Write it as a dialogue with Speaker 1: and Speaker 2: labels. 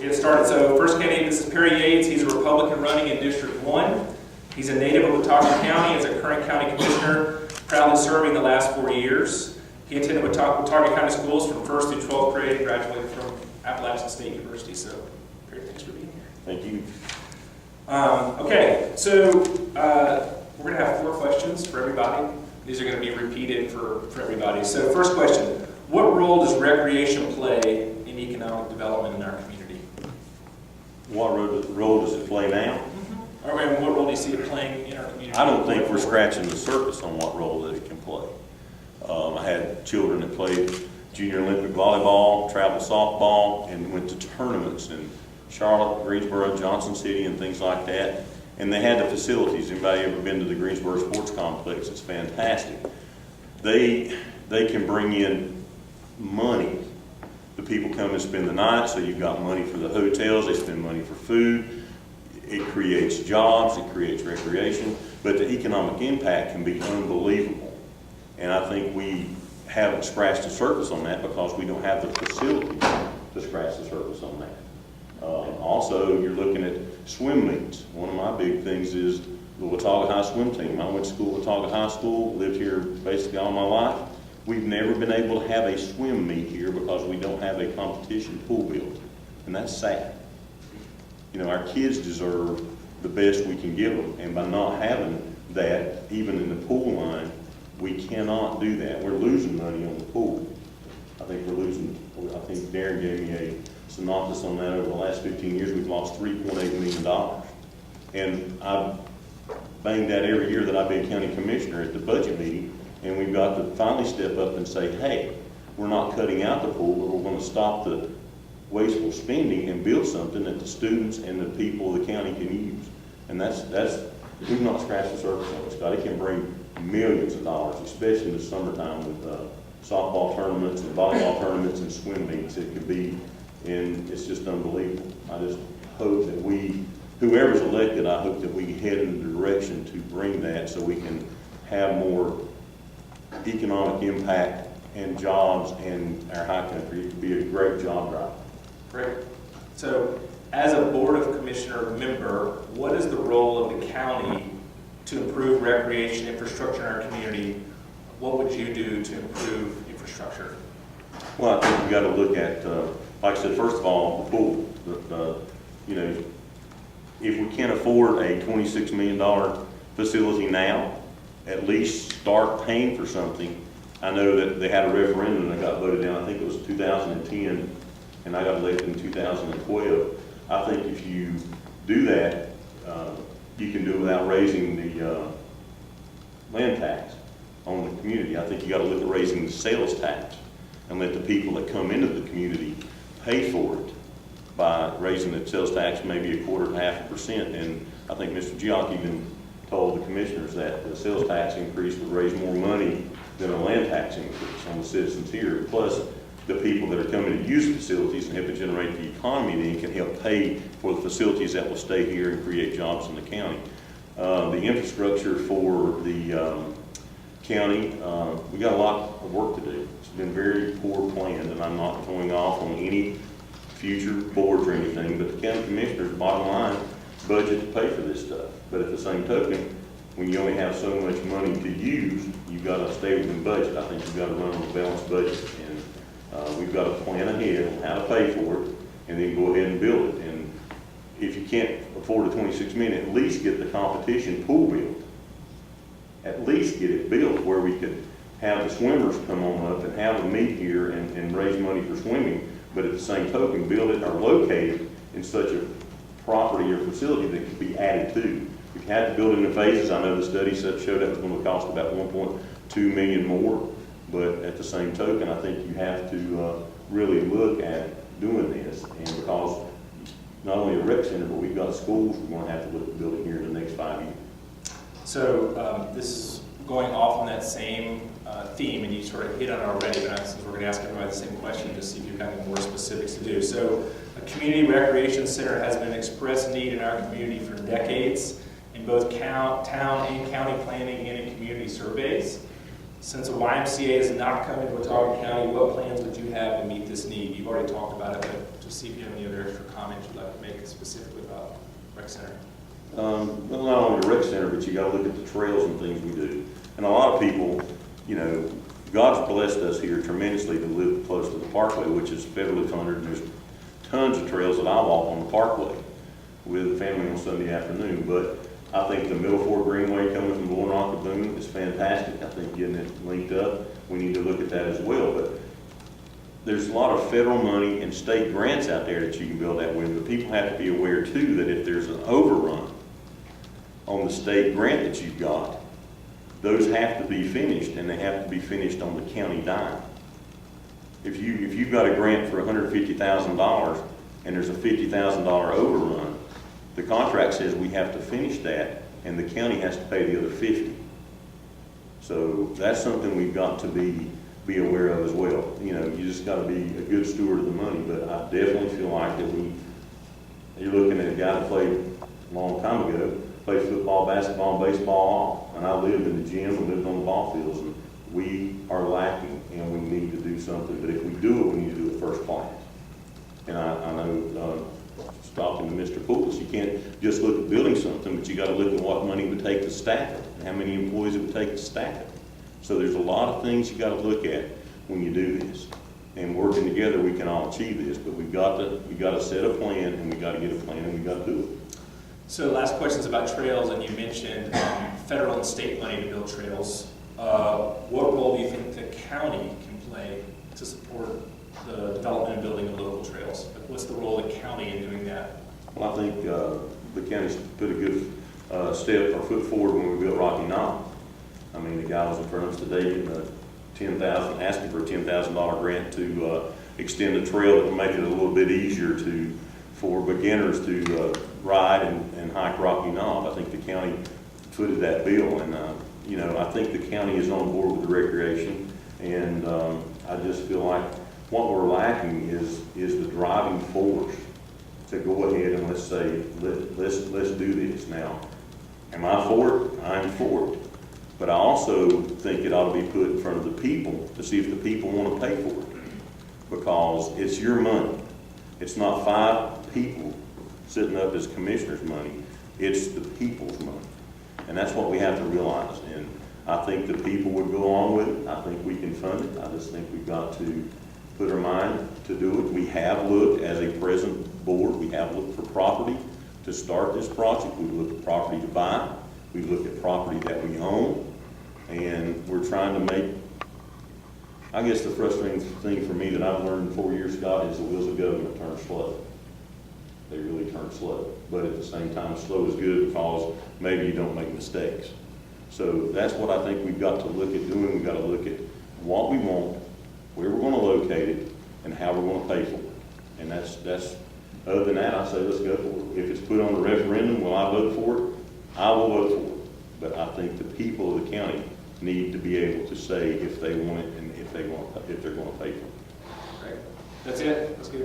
Speaker 1: get started. So first candidate, this is Perry Yates. He's a Republican running in District 1. He's a native of Watauga County, is a current county commissioner, proudly serving the last 4 years. He attended Watauga County schools from 1st through 12th grade and graduated from Appalachian State University. So, Perry, thanks for being here.
Speaker 2: Thank you.
Speaker 1: Okay, so we're going to have 4 questions for everybody. These are going to be repeated for everybody. So first question, what role does recreation play in economic development in our community?
Speaker 2: What role does it play now?
Speaker 1: And what role do you see it playing in our community?
Speaker 2: I don't think we're scratching the surface on what role that it can play. I had children that played junior Olympic volleyball, travel softball, and went to tournaments in Charlotte, Greensboro, Johnson City, and things like that. And they had the facilities. Anybody ever been to the Greensboro Sports Complex? It's fantastic. They can bring in money. The people come and spend the night, so you've got money for the hotels, they spend money for food. It creates jobs, it creates recreation, but the economic impact can be unbelievable. And I think we haven't scratched the surface on that because we don't have the facilities to scratch the surface on that. Also, you're looking at swim meets. One of my big things is the Watauga High swim team. I went to school at Watauga High School, lived here basically all my life. We've never been able to have a swim meet here because we don't have a competition pool built, and that's sad. You know, our kids deserve the best we can give them, and by not having that, even in the pool line, we cannot do that. We're losing money on the pool. I think Darren gave me a synopsis on that. Over the last 15 years, we've lost $3.8 million. And I've banged that every year that I've been county commissioner at the budget meeting, and we've got to finally step up and say, hey, we're not cutting out the pool, but we're going to stop the wasteful spending and build something that the students and the people of the county can use. And we've not scratched the surface on it, Scott. It can bring millions of dollars, especially in the summertime with softball tournaments and volleyball tournaments and swim meets. It could be, and it's just unbelievable. I just hope that whoever's elected, I hope that we head in the direction to bring that so we can have more economic impact and jobs in our high country. It could be a great job drive.
Speaker 1: Great. So, as a Board of Commissioner member, what is the role of the county to improve recreation infrastructure in our community? What would you do to improve infrastructure?
Speaker 2: Well, I think we got to look at, like I said, first of all, the pool. You know, if we can't afford a $26 million facility now, at least start paying for something. I know that they had a referendum that got voted down. I think it was 2010. And I got elected in 2012. I think if you do that, you can do it without raising the land tax on the community. I think you got to look at raising the sales tax and let the people that come into the community pay for it by raising the sales tax maybe 1/4 to 0.5%. And I think Mr. Giacchi even told the commissioners that the sales tax increase would raise more money than a land tax increase on the citizens here. Plus, the people that are coming to use facilities and help to generate the economy then can help pay for the facilities that will stay here and create jobs in the county. The infrastructure for the county, we got a lot of work to do. It's been very poor planned, and I'm not going off on any future boards or anything, but the county commissioner's bottom line budget to pay for this stuff. But at the same token, when you only have so much money to use, you've got to stay within budget. I think you've got to run on a balanced budget. We've got to plan ahead on how to pay for it and then go ahead and build it. And if you can't afford the $26 million, at least get the competition pool built. At least get it built where we could have the swimmers come on up and have them meet here and raise money for swimming, but at the same token, build it or locate it in such a property or facility that could be added to. If you had to build it in phases, I know the study showed that was going to cost about $1.2 million more. But at the same token, I think you have to really look at doing this. And because not only a rec center, but we've got schools, we're going to have to look at building here in the next 5 years.
Speaker 1: So this is going off on that same theme, and you sort of hit on it already, but since we're going to ask everybody the same question, just see if you've got any more specifics to do. So a community recreation center has been an express need in our community for decades in both town and county planning and in community surveys. Since a YMCA is not coming to Watauga County, what plans would you have to meet this need? You've already talked about it, but just see if you have any other extra comments you'd like to make specifically about rec center.
Speaker 2: Well, not only the rec center, but you gotta look at the trails and things we do. And a lot of people, you know, God's blessed us here tremendously to live close to the Parkway, which is federally funded, and there's tons of trails that I walk on the Parkway with family on Sunday afternoon. But I think the Middle Fork Greenway coming from Blue Rock to Boone is fantastic. I think getting it linked up, we need to look at that as well. But there's a lot of federal money and state grants out there that you can build that with. But people have to be aware too that if there's an overrun on the state grant that you've got, those have to be finished, and they have to be finished on the county dime. If you've got a grant for $150,000 and there's a $50,000 overrun, the contract says we have to finish that, and the county has to pay the other 50. So that's something we've got to be aware of as well. You know, you just got to be a good steward of the money. But I definitely feel like that you're looking at a guy that played a long time ago, played football, basketball, and baseball all. And I lived in the gym and lived on the ball fields, and we are lacking, and we need to do something. But if we do it, we need to do it first class. And I know, talking to Mr. Poulos, you can't just look at building something, but you got to look at what money it would take to staff it, and how many employees it would take to staff it. So there's a lot of things you got to look at when you do this. And working together, we can all achieve this. But we got to set a plan, and we got to get a plan, and we got to do it.
Speaker 1: So last question is about trails, and you mentioned federal and state money to build trails. What role do you think the county can play to support the development and building of local trails? What's the role of the county in doing that?
Speaker 2: Well, I think the county's put a good step or foot forward when we built Rocky Knob. I mean, the guy was in front of us today, asking for a $10,000 grant to extend the trail that will make it a little bit easier for beginners to ride and hike Rocky Knob. I think the county footed that bill, and you know, I think the county is on board with the recreation, and I just feel like what we're lacking is the driving force to go ahead and let's say let's do this now. Am I for it? I'm for it. But I also think it ought to be put in front of the people to see if the people want to pay for it, because it's your money. It's not 5 people sitting up as commissioners' money. It's the people's money. And that's what we have to realize. And I think the people would go on with it. I think we can fund it. I just think we've got to put our mind to do it. We have looked, as a present board, we have looked for property to start this project. We've looked at property to buy. We've looked at property that we own. And we're trying to make, I guess the frustrating thing for me that I've learned in 4 years, Scott, is the wheels of government turn slow. They really turn slow. But at the same time, slow is good because maybe you don't make mistakes. So that's what I think we've got to look at doing. We've got to look at what we want, where we're going to locate it, and how we're going to pay for it. And that's other than that, I say let's go for it. If it's put on the referendum, will I vote for it? I will vote for it. But I think the people of the county need to be able to say if they want it and if they're going to pay for it.
Speaker 1: Great. That's it. Let's give